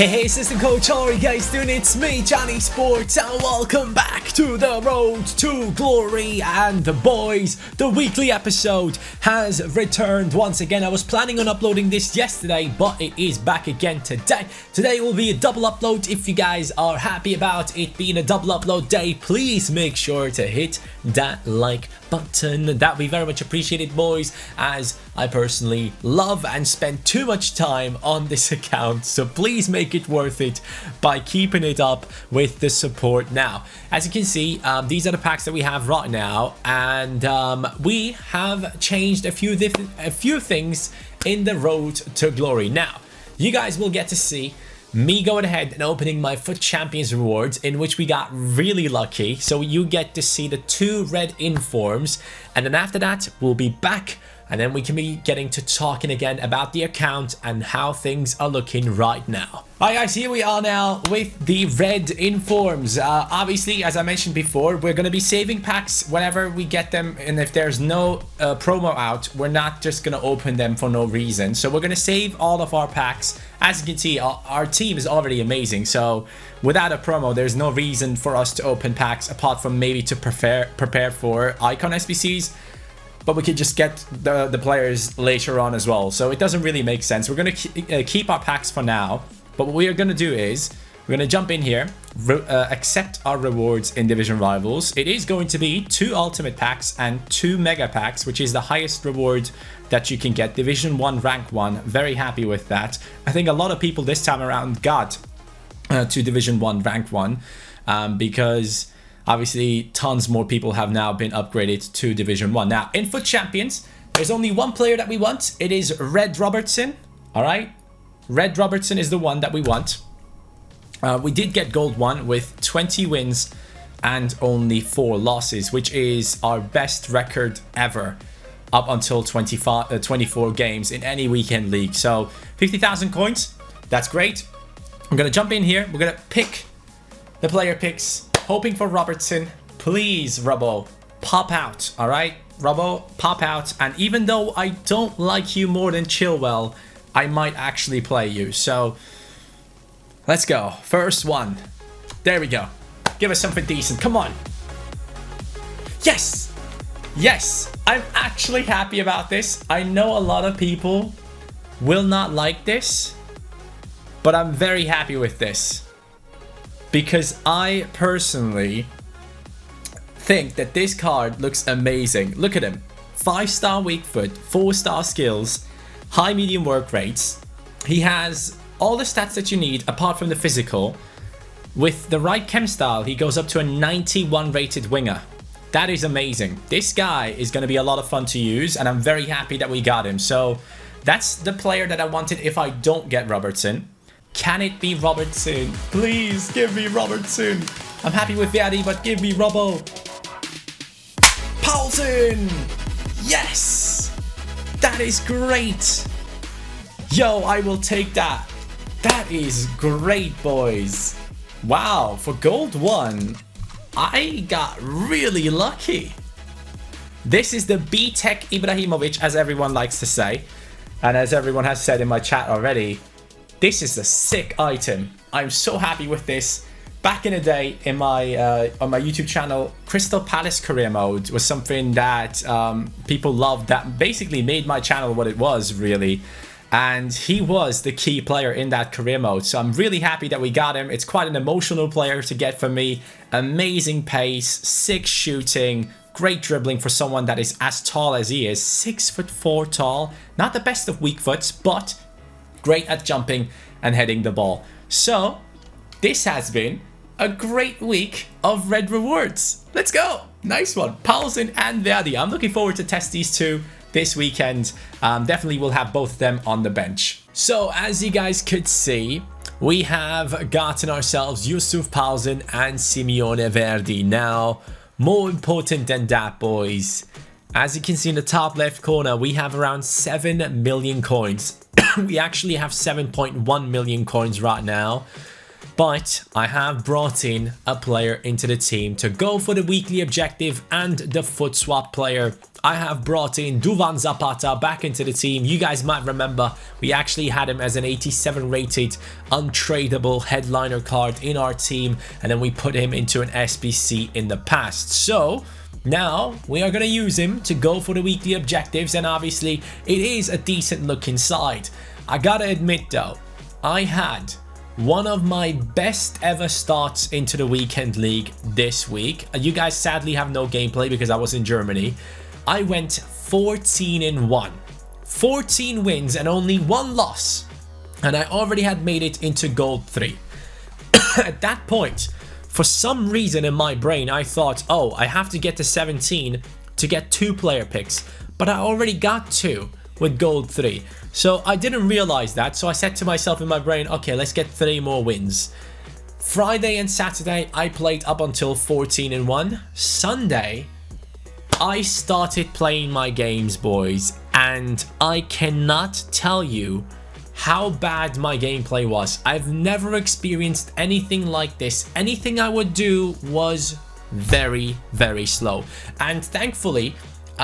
Hey, assistant coach, how are you guys doing? It's me, CaniSports, and welcome back to the road to glory. And boys, the weekly episode has returned once again. I was planning on uploading this yesterday, but it is back again today. Today will be a double upload. If you guys are happy about it being a double upload day, please make sure to hit that like button. That would be very much appreciated, boys, as I personally love and spend too much time on this account, so please make it worth it by keeping it up with the support. Now, as you can see, these are the packs that we have right now, and we have changed a few things in the road to glory. Now, you guys will get to see me going ahead and opening my FUT Champions rewards, in which we got really lucky. So you get to see the 2 red informs, and then after that we'll be back, and then we can be getting to talking again about the account and how things are looking right now. Alright guys, here we are now with the red informs. Obviously, as I mentioned before, we're going to be saving packs whenever we get them, and if there's no promo out, we're not just going to open them for no reason. So we're going to save all of our packs. As you can see, our team is already amazing, so without a promo, there's no reason for us to open packs apart from maybe to prepare for icon SBCs. But we could just get the players later on as well, so it doesn't really make sense. We're going to keep our packs for now, but what we are going to do is we're going to jump in here, accept our rewards in Division Rivals. It is going to be 2 Ultimate Packs and 2 Mega Packs, which is the highest reward that you can get. Division 1, Rank 1. Very happy with that. I think a lot of people this time around got to Division 1, Rank 1, because obviously tons more people have now been upgraded to Division 1. Now, in FUT Champions, there's only one player that we want. It is Red Robertson. Alright? Red Robertson is the one that we want. We did get Gold 1 with 20 wins and only 4 losses, which is our best record ever up until 24 games in any weekend league. So 50,000 coins, that's great. I'm going to jump in here. We're going to pick the player picks, hoping for Robertson. Please, Robbo, pop out. All right, Robbo, pop out. And even though I don't like you more than Chilwell, I might actually play you. So let's go. First one. There we go. Give us something decent. Come on. Yes. Yes. I'm actually happy about this. I know a lot of people will not like this, but I'm very happy with this, because I personally think that this card looks amazing. Look at him. 5-star weak foot, 4-star skills, high medium work rates. He has all the stats that you need apart from the physical. With the right chem style, he goes up to a 91 rated winger. That is amazing. This guy is going to be a lot of fun to use, and I'm very happy that we got him. So that's the player that I wanted if I don't get Robertson. Can it be Robertson? Please give me Robertson. I'm happy with Verdi, but give me Robbo. Paulson! Yes! That is great. Yo, I will take that. That is great, boys. Wow, for Gold 1, I got really lucky. This is the B-Tech Ibrahimovic, as everyone likes to say. And as everyone has said in my chat already, this is a sick item. I'm so happy with this. Back in the day, in my on my YouTube channel, Crystal Palace career mode was something that people loved, that basically made my channel what it was, really. And he was the key player in that career mode. So I'm really happy that we got him. It's quite an emotional player to get for me. Amazing pace, sick shooting, great dribbling for someone that is as tall as he is. 6'4" tall. Not the best of weak foots, but great at jumping and heading the ball. So this has been a great week of red rewards. Let's go. Nice one. Paulson and Verdi. I'm looking forward to test these two this weekend. Definitely will have both of them on the bench. So as you guys could see, we have gotten ourselves Yusuf Paulsen and Simeone Verdi. Now, more important than that, boys, as you can see in the top left corner, we have around 7 million coins. We actually have 7.1 million coins right now. But I have brought in a player into the team to go for the weekly objective and the foot swap player. I have brought in Duvan Zapata back into the team. You guys might remember we actually had him as an 87 rated untradeable headliner card in our team, and then we put him into an SBC in the past. So now we are going to use him to go for the weekly objectives, and obviously it is a decent looking side. I gotta admit though, I had one of my best ever starts into the weekend league this week. You guys sadly have no gameplay because I was in Germany. I went 14-1, 14 wins and only 1 loss, and I already had made it into gold 3. At that point, for some reason in my brain, I thought, oh, I have to get to 17 to get 2 player picks, but I already got 2 with gold 3. So I didn't realize that, so I said to myself in my brain, okay, let's get 3 more wins. Friday and Saturday, I played up until 14-1. Sunday, I started playing my games, boys, and I cannot tell you how bad my gameplay was. I've never experienced anything like this. Anything I would do was very, very slow. And thankfully,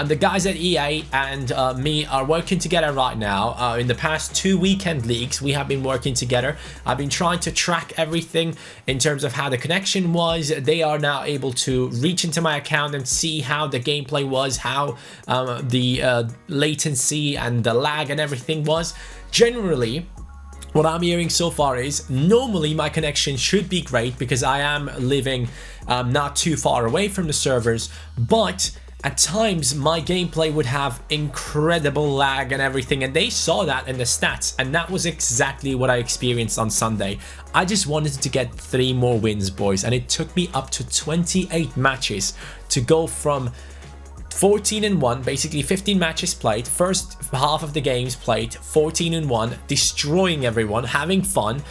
the guys at EA and me are working together right now. In the past 2 weekend leagues, we have been working together. I've been trying to track everything in terms of how the connection was. They are now able to reach into my account and see how the gameplay was, how the latency and the lag and everything was. Generally, what I'm hearing so far is normally my connection should be great because I am living not too far away from the servers, but at times my gameplay would have incredible lag and everything, and they saw that in the stats, and that was exactly what I experienced on Sunday. I just wanted to get 3 more wins, boys, and it took me up to 28 matches to go from 14-1, basically 15 matches played, first half of the games played, 14-1, destroying everyone, having fun,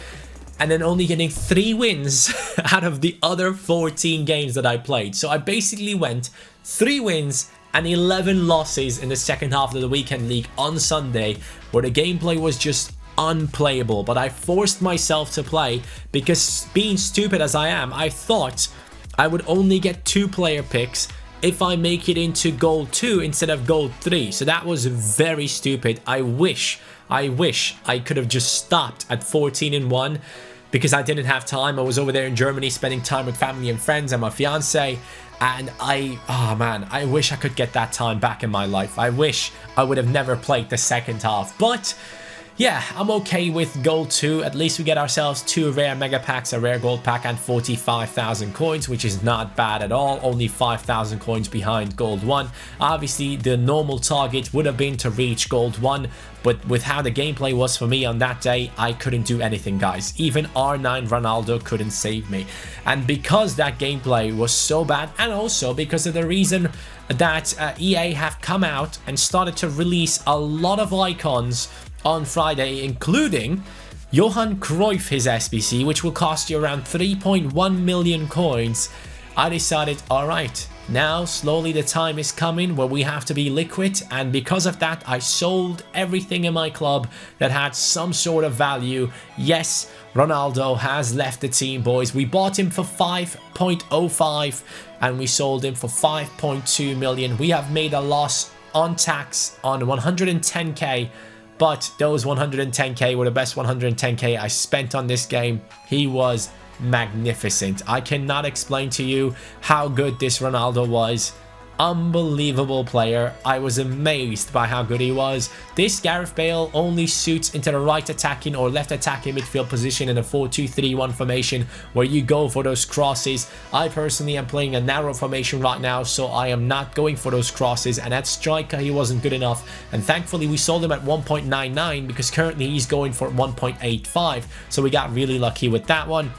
and then only getting 3 wins out of the other 14 games that I played. So I basically went 3 wins and 11 losses in the second half of the weekend league on Sunday, where the gameplay was just unplayable. But I forced myself to play because, being stupid as I am, I thought I would only get 2 player picks if I make it into gold 2 instead of gold 3. So that was very stupid. I wish I could have just stopped at 14-1 because I didn't have time. I was over there in Germany spending time with family and friends and my fiance, and oh man, I wish I could get that time back in my life. I wish I would have never played the second half. But yeah, I'm okay with gold 2. At least we get ourselves 2 rare mega packs, a rare gold pack, and 45,000 coins, which is not bad at all. Only 5,000 coins behind gold 1. Obviously, the normal target would have been to reach gold 1, but with how the gameplay was for me on that day, I couldn't do anything, guys. Even R9 Ronaldo couldn't save me. And because that gameplay was so bad, and also because of the reason that EA have come out and started to release a lot of icons on Friday, including Johan Cruyff, his SBC, which will cost you around 3.1 million coins, I decided, alright, now slowly the time is coming where we have to be liquid, and because of that I sold everything in my club that had some sort of value. Yes, Ronaldo has left the team, boys. We bought him for 5.05 and we sold him for 5.2 million. We have made a loss on tax on 110k, but those 110k were the best 110k I spent on this game. He was magnificent. I cannot explain to you how good this Ronaldo was. Unbelievable player. I was amazed by how good he was. This Gareth Bale only suits into the right attacking or left attacking midfield position in a 4-2-3-1 formation where you go for those crosses. I personally am playing a narrow formation right now, so I am not going for those crosses, and at striker he wasn't good enough, and thankfully we sold him at 1.99 because currently he's going for 1.85, so we got really lucky with that one.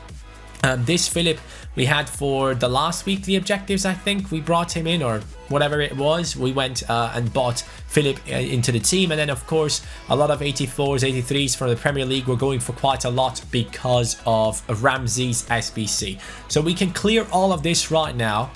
This Philip we had for the last weekly objectives. I think we brought him in, or whatever it was. We went and bought Philip into the team, and then of course a lot of 84s, 83s from the Premier League were going for quite a lot because of Ramsey's SBC. So we can clear all of this right now,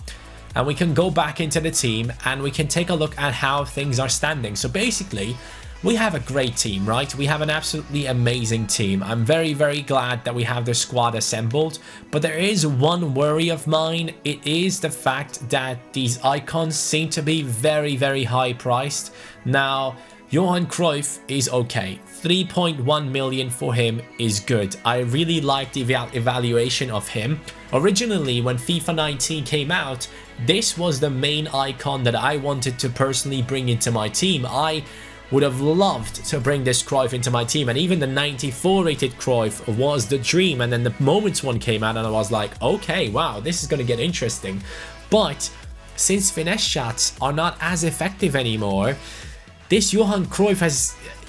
and we can go back into the team and we can take a look at how things are standing. So basically, we have a great team, right? We have an absolutely amazing team. I'm very, very glad that we have the squad assembled, but there is one worry of mine. It is the fact that these icons seem to be very, very high priced. Now, Johan Cruyff is okay. 3.1 million for him is good. I really like the evaluation of him. Originally, when FIFA 19 came out, this was the main icon that I wanted to personally bring into my team. I would have loved to bring this Cruyff into my team, and even the 94 rated Cruyff was the dream. And then the Moments one came out and I was like, okay, wow, this is going to get interesting. But since finesse shots are not as effective anymore, this Johan Cruyff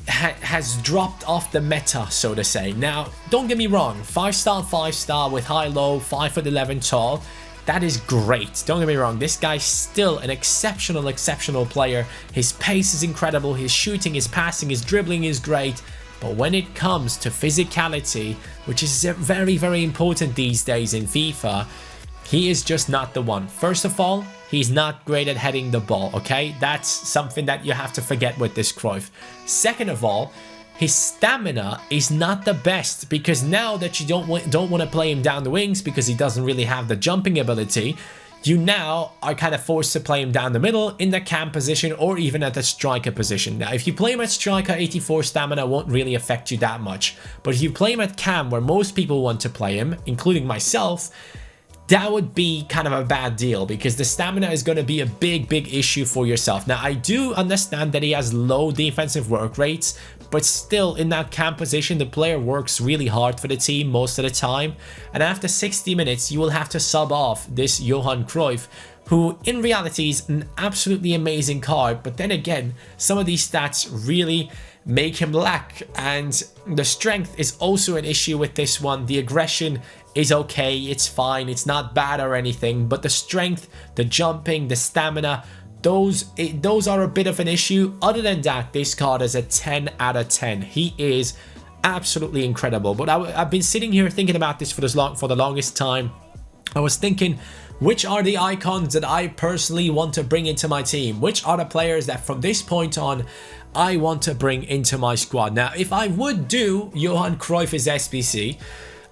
has dropped off the meta, so to say. Now, don't get me wrong, 5-star with high-low, 5'11" tall, that is great. Don't get me wrong, this guy's still an exceptional player. His pace is incredible, his shooting, his passing, his dribbling is great. But when it comes to physicality, which is very, very important these days in FIFA, he is just not the one. First of all, he's not great at heading the ball, okay? That's something that you have to forget with this Cruyff. Second of all, his stamina is not the best, because now that you don't want to play him down the wings because he doesn't really have the jumping ability, you now are kind of forced to play him down the middle in the cam position or even at the striker position. Now, if you play him at striker, 84 stamina won't really affect you that much. But if you play him at cam, where most people want to play him, including myself, that would be kind of a bad deal, because the stamina is going to be a big issue for yourself. Now, I do understand that he has low defensive work rates, but still in that cam position, the player works really hard for the team most of the time. And after 60 minutes, you will have to sub off this Johan Cruyff, who in reality is an absolutely amazing card. But then again, some of these stats really make him lack, and the strength is also an issue with this one. The aggression is okay, it's fine, it's not bad or anything, but the strength, the jumping, the stamina, those are a bit of an issue. Other than that, this card is a 10 out of 10. He is absolutely incredible. But I've been sitting here thinking about this for the longest time. I was thinking, which are the icons that I personally want to bring into my team? Which are the players that from this point on I want to bring into my squad? Now, if I would do Johan Cruyff as SBC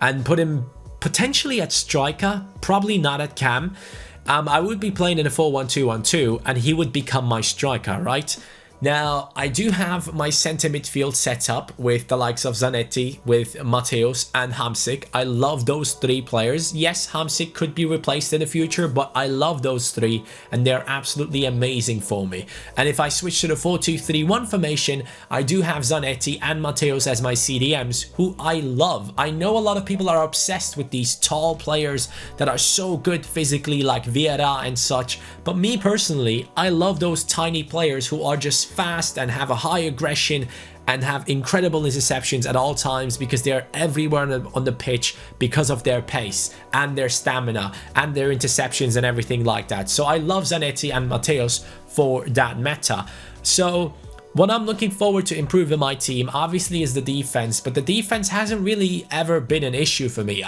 and put him potentially at striker, probably not at cam, I would be playing in a 4-1-2-1-2 and he would become my striker, right? Now, I do have my center midfield set up with the likes of Zanetti, with Matthäus and Hamsik. I love those three players. Yes, Hamsik could be replaced in the future, but I love those three and they're absolutely amazing for me. And if I switch to the 4-2-3-1 formation, I do have Zanetti and Matthäus as my CDMs, who I love. I know a lot of people are obsessed with these tall players that are so good physically, like Vieira and such, but me personally, I love those tiny players who are just fast and have a high aggression and have incredible interceptions at all times, because they're everywhere on the pitch because of their pace and their stamina and their interceptions and everything like that. So I love Zanetti and Matthäus for that meta. So what I'm looking forward to improve in my team obviously is the defense, but the defense hasn't really ever been an issue for me.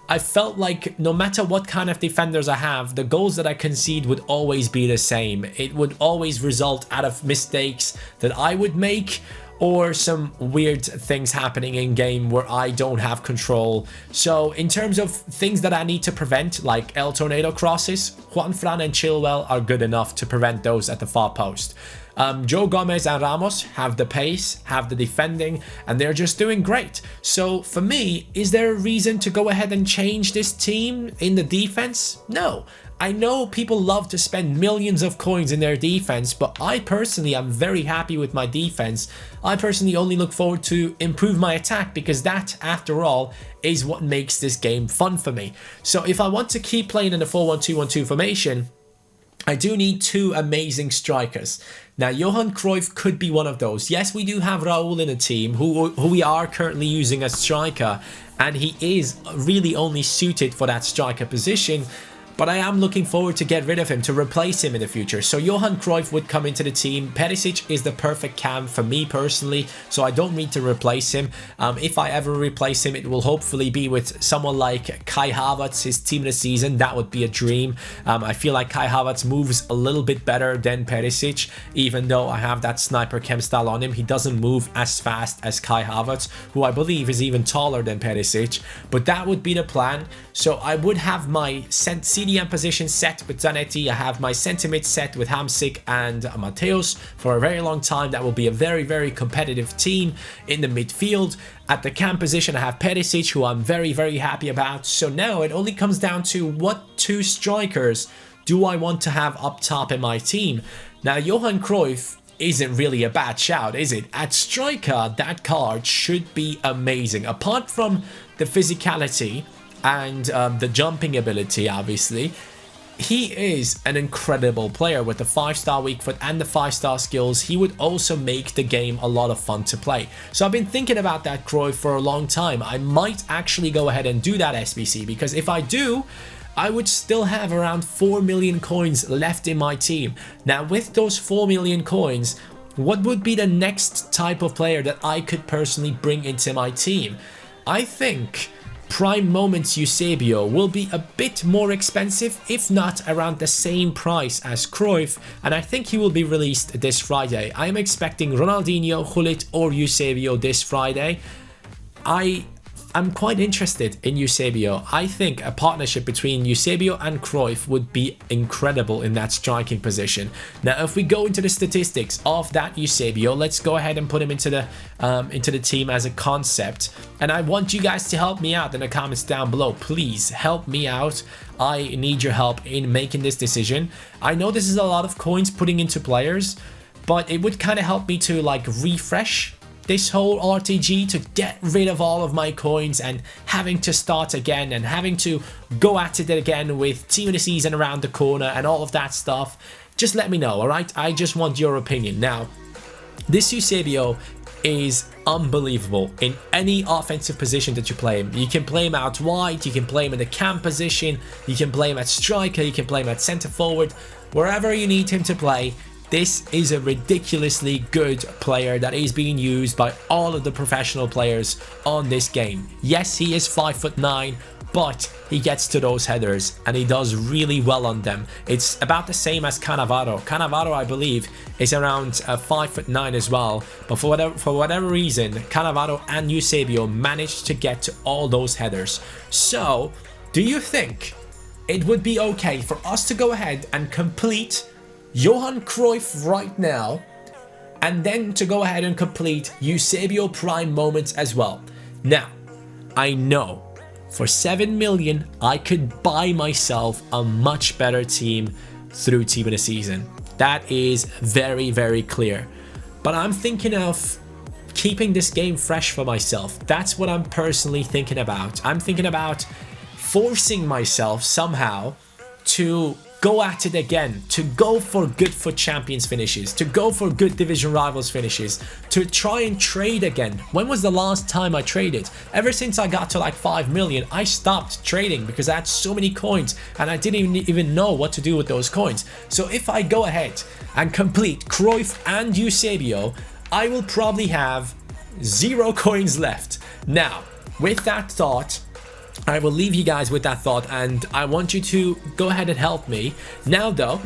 I felt like no matter what kind of defenders I have, the goals that I concede would always be the same. It would always result out of mistakes that I would make, or some weird things happening in game where I don't have control. So in terms of things that I need to prevent, like El Tornado crosses, Juanfran and Chilwell are good enough to prevent those at the far post. Joe Gomez and Ramos have the pace, have the defending, and they're just doing great. So for me, is there a reason to go ahead and change this team in the defense? No. I know people love to spend millions of coins in their defense, but I personally am very happy with my defense. I personally only look forward to improve my attack, because that, after all, is what makes this game fun for me. So if I want to keep playing in a 4-1-2-1-2 formation, I do need two amazing strikers. Now, Johan Cruyff could be one of those. Yes, we do have Raul in a team who we are currently using as striker, and he is really only suited for that striker position. but I am looking forward to get rid of him, to replace him in the future. So Johan Cruyff would come into the team. Perisic is the perfect cam for me personally, so I don't need to replace him. If I ever replace him, it will hopefully be with someone like Kai Havertz, his team of the season. That would be a dream. I feel like Kai Havertz moves a little bit better than Perisic, even though I have that sniper chem style on him. He doesn't move as fast as Kai Havertz, who I believe is even taller than Perisic, but that would be the plan. So I would have my CDM position set with Zanetti. I have my centre mid set with Hamsik and Mateus for a very long time. That will be a very, very competitive team in the midfield. At the cam position, I have Perisic, who I'm very, very happy about. So now it only comes down to what two strikers do I want to have up top in my team. Now, Johan Cruyff isn't really a bad shout, is it? At striker, that card should be amazing. Apart from the physicality and the jumping ability, obviously, he is an incredible player with the 5-star weak foot and the 5-star skills. He would also make the game a lot of fun to play. So I've been thinking about that Cruyff for a long time. I might actually go ahead and do that SBC, because if I do, I would still have around 4 million coins left in my team. Now, with those 4 million coins, what would be the next type of player that I could personally bring into my team? I think Prime Moments Eusebio will be a bit more expensive, if not around the same price as Cruyff, and I think he will be released this Friday. I am expecting Ronaldinho, Gullit or Eusebio this Friday. I'm quite interested in Eusebio. I think a partnership between Eusebio and Cruyff would be incredible in that striking position. Now, if we go into the statistics of that Eusebio, let's go ahead and put him into the team as a concept. And I want you guys to help me out in the comments down below. Please help me out. I need your help in making this decision. I know this is a lot of coins putting into players, but it would kind of help me to like refresh this whole RTG, to get rid of all of my coins and having to start again and having to go at it again with team of the season around the corner and all of that stuff. Just let me know, alright? I just want your opinion. Now, this Eusebio is unbelievable in any offensive position that you play him. You can play him out wide, you can play him in the cam position, you can play him at striker, you can play him at centre forward, wherever you need him to play. This is a ridiculously good player that is being used by all of the professional players on this game. Yes, he is 5'9", but he gets to those headers and he does really well on them. It's about the same as Cannavaro. Cannavaro, I believe, is around 5'9" as well, but for whatever reason, Cannavaro and Eusebio managed to get to all those headers. So, do you think it would be okay for us to go ahead and complete Johan Cruyff right now, and then to go ahead and complete Eusebio Prime Moments as well? Now, I know for 7 million I could buy myself a much better team through Team of the Season. That is very, very clear. But I'm thinking of keeping this game fresh for myself. That's what I'm personally thinking about. I'm thinking about forcing myself somehow to go at it again, to go for good FUT Champions finishes, to go for good Division Rivals finishes, to try and trade again. When was the last time I traded? Ever since I got to like 5 million, I stopped trading because I had so many coins and I didn't even know what to do with those coins. So if I go ahead and complete Cruyff and Eusebio, I will probably have 0 coins left. Now, with that thought, I will leave you guys with that thought, and I want you to go ahead and help me. Now though,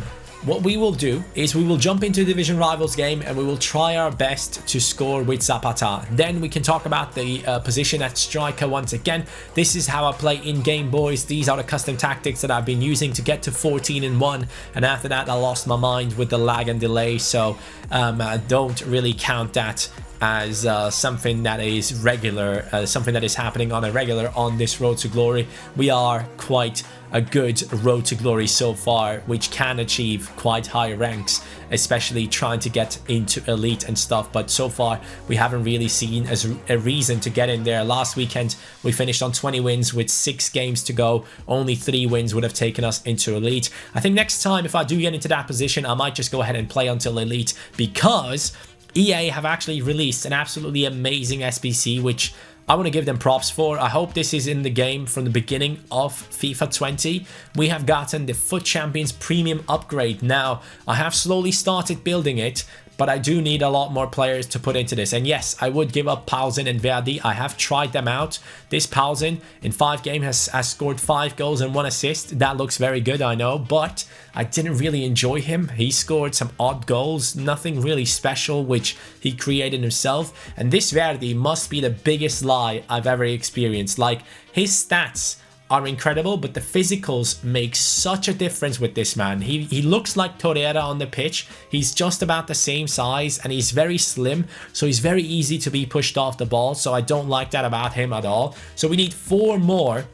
what we will do is we will jump into the Division Rivals game and we will try our best to score with Zapata. Then we can talk about the position at striker once again. This is how I play in-game, boys. These are the custom tactics that I've been using to get to 14-1, and after that I lost my mind with the lag and delay, so don't really count that as something that is regular, something that is happening on a regular on this road to glory. We are quite a good road to glory so far, which can achieve quite high ranks, especially trying to get into elite and stuff, but so far we haven't really seen as a reason to get in there. Last weekend we finished on 20 wins with 6 games to go. Only 3 wins would have taken us into elite. I think next time, if I do get into that position, I might just go ahead and play until elite, because EA have actually released an absolutely amazing SBC, which I want to give them props for. I hope this is in the game from the beginning of FIFA 20. We have gotten the FUT Champions Premium upgrade. Now, I have slowly started building it, but I do need a lot more players to put into this. And yes, I would give up Paulsen and Verdi. I have tried them out. This Paulsen in 5 games has scored 5 goals and 1 assist. That looks very good, I know, but I didn't really enjoy him. He scored some odd goals, nothing really special, which he created himself. And this Verdi must be the biggest lie I've ever experienced. Like, his stats are incredible, but the physicals make such a difference with this man. He looks like Torreira on the pitch. He's just about the same size and he's very slim, so he's very easy to be pushed off the ball, so I don't like that about him at all. So we need 4 more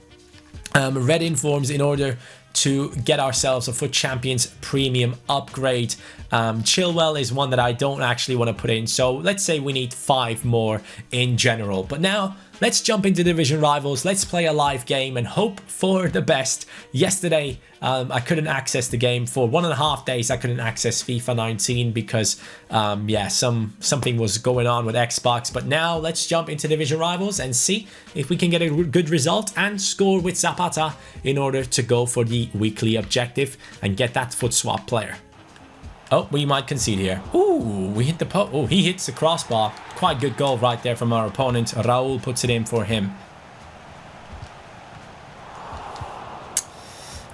red informs in order to get ourselves a FUT Champions Premium upgrade. Chilwell is one that I don't actually want to put in, so let's say we need 5 more in general. But now let's jump into Division Rivals. Let's play a live game and hope for the best. Yesterday I couldn't access the game for 1.5 days. I couldn't access FIFA 19 because yeah, something was going on with Xbox. But now let's jump into Division Rivals and see if we can get a good result and score with Zapata in order to go for the weekly objective and get that foot swap player. Oh, we might concede here. Ooh, we hit the post. Oh, he hits the crossbar. Quite good goal right there from our opponent. Raul puts it in for him.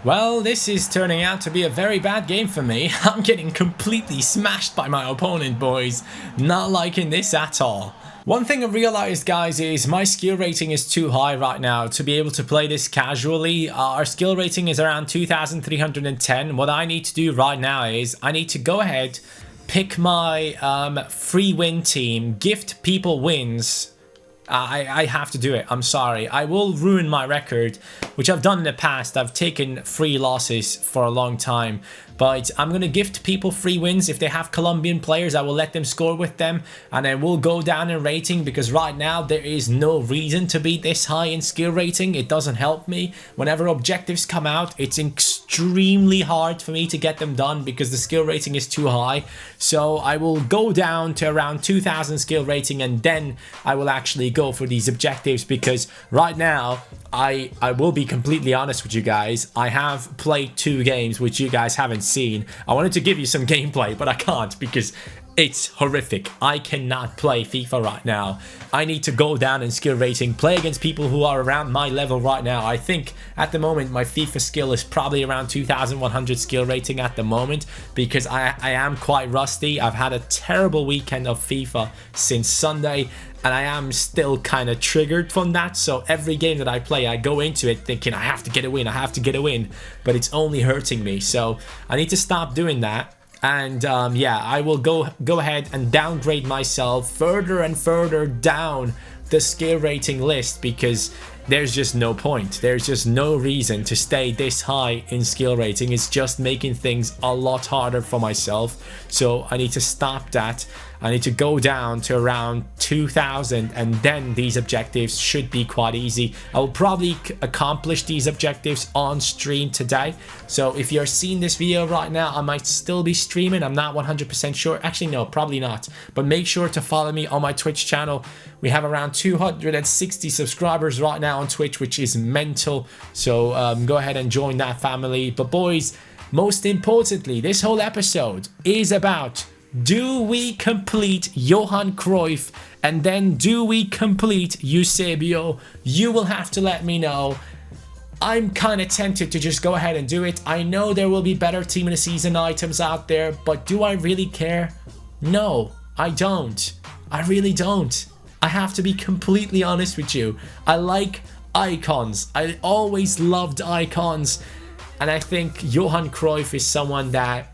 Well, this is turning out to be a very bad game for me. I'm getting completely smashed by my opponent, boys. Not liking this at all. One thing I realized, guys, is my skill rating is too high right now to be able to play this casually. Our skill rating is around 2,310. What I need to do right now is I need to go ahead, pick my free win team, gift people wins. I have to do it. I'm sorry. I will ruin my record, which I've done in the past. I've taken free losses for a long time. But I'm going to gift people free wins. If they have Colombian players, I will let them score with them. And I will go down in rating because right now there is no reason to be this high in skill rating. It doesn't help me. Whenever objectives come out, it's extremely hard for me to get them done because the skill rating is too high. So I will go down to around 2,000 skill rating and then I will actually go for these objectives because right now I will be completely honest with you guys. I have played 2 games which you guys haven't seen. I wanted to give you some gameplay, but I can't because it's horrific. I cannot play FIFA right now. I need to go down in skill rating, play against people who are around my level right now. I think at the moment my FIFA skill is probably around 2,100 skill rating at the moment because I am quite rusty. I've had a terrible weekend of FIFA since Sunday and I am still kind of triggered from that. So every game that I play, I go into it thinking I have to get a win, I have to get a win, but it's only hurting me. So I need to stop doing that. And yeah, I will go ahead and downgrade myself further and further down the skill rating list because there's just no point. There's just no reason to stay this high in skill rating. It's just making things a lot harder for myself. So I need to stop that. I need to go down to around 2,000 and then these objectives should be quite easy. I will probably accomplish these objectives on stream today. So if you're seeing this video right now, I might still be streaming. I'm not 100% sure. Actually, no, probably not. But make sure to follow me on my Twitch channel. We have around 260 subscribers right now on Twitch, which is mental. So go ahead and join that family. But boys, most importantly, this whole episode is about: do we complete Johan Cruyff and then do we complete Eusebio? You will have to let me know. I'm kind of tempted to just go ahead and do it. I know there will be better team of the season items out there, but do I really care? No, I don't. I really don't. I have to be completely honest with you. I like icons. I always loved icons. And I think Johan Cruyff is someone that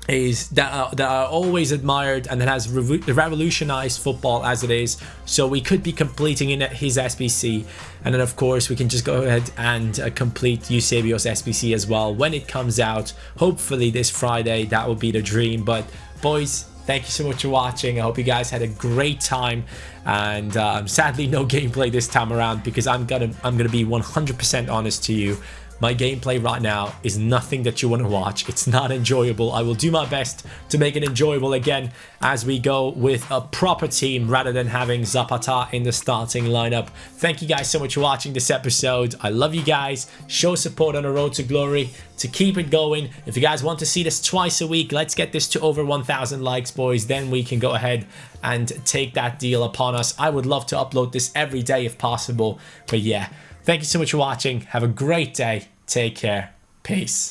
I always admired and that has revolutionized football as it is. So we could be completing in his SBC, and then of course we can just go ahead and complete Eusebio's SBC as well when it comes out. Hopefully this Friday. That will be the dream. But boys, thank you so much for watching. I hope you guys had a great time, and sadly no gameplay this time around because I'm gonna be 100% honest to you. my gameplay right now is nothing that you want to watch. It's not enjoyable. I will do my best to make it enjoyable again as we go with a proper team rather than having Zapata in the starting lineup. Thank you guys so much for watching this episode. I love you guys. Show support on the road to glory to keep it going. If you guys want to see this twice a week, let's get this to over 1,000 likes, boys. Then we can go ahead and take that deal upon us. I would love to upload this every day if possible. But yeah, thank you so much for watching. Have a great day. Take care. Peace.